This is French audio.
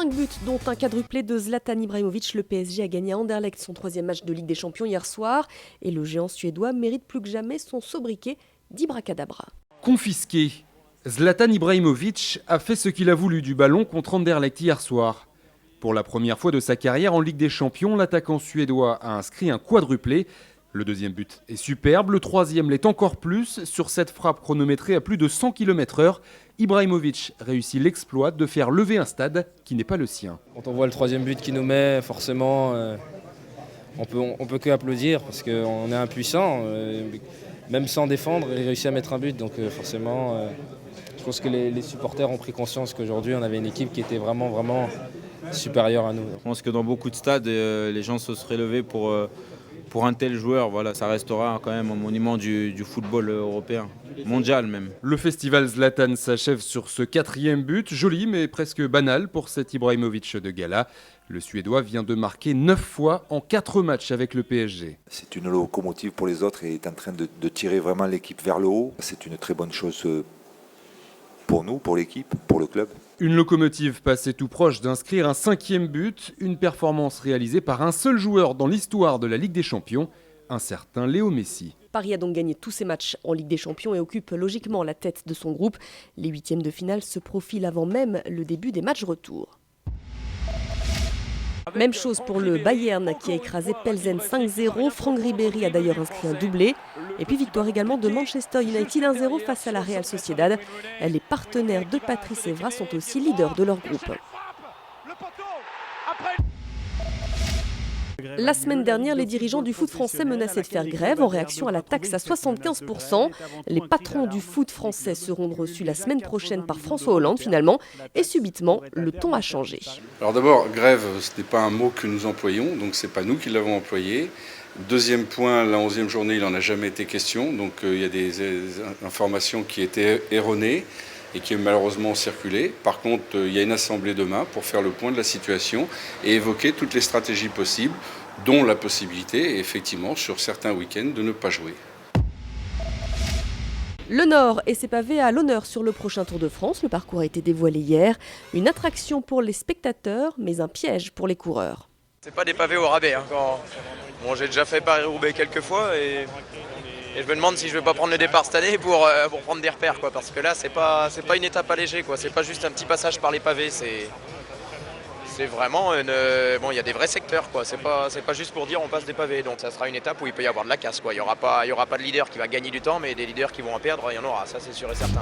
5 buts, dont un quadruplé de Zlatan Ibrahimovic. Le PSG a gagné à Anderlecht son 3e match de Ligue des Champions hier soir. Et le géant suédois mérite plus que jamais son sobriquet d'Ibracadabra. Confisqué. Zlatan Ibrahimovic a fait ce qu'il a voulu du ballon contre Anderlecht hier soir. Pour la première fois de sa carrière en Ligue des Champions, l'attaquant suédois a inscrit un quadruplé. Le 2e but est superbe, le 3e l'est encore plus. Sur cette frappe chronométrée à plus de 100 km/h, Ibrahimovic réussit l'exploit de faire lever un stade qui n'est pas le sien. Quand on voit le 3e but qu'il nous met, forcément, on peut que applaudir parce qu'on est impuissant. Même sans défendre, il réussit à mettre un but. Donc forcément, je pense que les supporters ont pris conscience qu'aujourd'hui, on avait une équipe qui était vraiment supérieure à nous. Je pense que dans beaucoup de stades, les gens se seraient levés pour un tel joueur. Voilà, ça restera quand même un monument du football européen, mondial même. Le festival Zlatan s'achève sur ce 4e but, joli mais presque banal pour cet Ibrahimovic de gala. Le Suédois vient de marquer 9 fois en 4 matchs avec le PSG. C'est une locomotive pour les autres et est en train de tirer vraiment l'équipe vers le haut. C'est une très bonne chose pour nous, pour l'équipe, pour le club. Une locomotive passée tout proche d'inscrire un 5e but, une performance réalisée par un seul joueur dans l'histoire de la Ligue des Champions, un certain Léo Messi. Paris a donc gagné tous ses matchs en Ligue des Champions et occupe logiquement la tête de son groupe. Les 8e de finale se profilent avant même le début des matchs retour. Même chose pour le Bayern qui a écrasé Plzen 5-0. Franck Ribéry a d'ailleurs inscrit un doublé. Et puis victoire également de Manchester United 1-0 face à la Real Sociedad. Les partenaires de Patrice Evra sont aussi leaders de leur groupe. La semaine dernière, les dirigeants du foot français menaçaient de faire grève en réaction à la taxe à 75%. Les patrons du foot français seront reçus la semaine prochaine par François Hollande finalement. Et subitement, le ton a changé. Alors d'abord, grève, ce n'est pas un mot que nous employons, donc ce n'est pas nous qui l'avons employé. Deuxième point, la 11e journée, il n'en a jamais été question, donc il y a des informations qui étaient erronées et qui malheureusement ont circulé. Par contre, il y a une assemblée demain pour faire le point de la situation et évoquer toutes les stratégies possibles, dont la possibilité, effectivement, sur certains week-ends, de ne pas jouer. Le Nord et ses pavés à l'honneur sur le prochain Tour de France. Le parcours a été dévoilé hier. Une attraction pour les spectateurs, mais un piège pour les coureurs. C'est pas des pavés au rabais. Bon, j'ai déjà fait Paris-Roubaix quelques fois et je me demande si je vais pas prendre le départ cette année pour prendre des repères, quoi, parce que là c'est pas une étape allégée, quoi. C'est pas juste un petit passage par les pavés, c'est vraiment bon, il y a des vrais secteurs, quoi. C'est pas juste pour dire on passe des pavés, donc ça sera une étape où il peut y avoir de la casse, quoi. Il y aura pas de leader qui va gagner du temps, mais des leaders qui vont en perdre, il y en aura, ça c'est sûr et certain.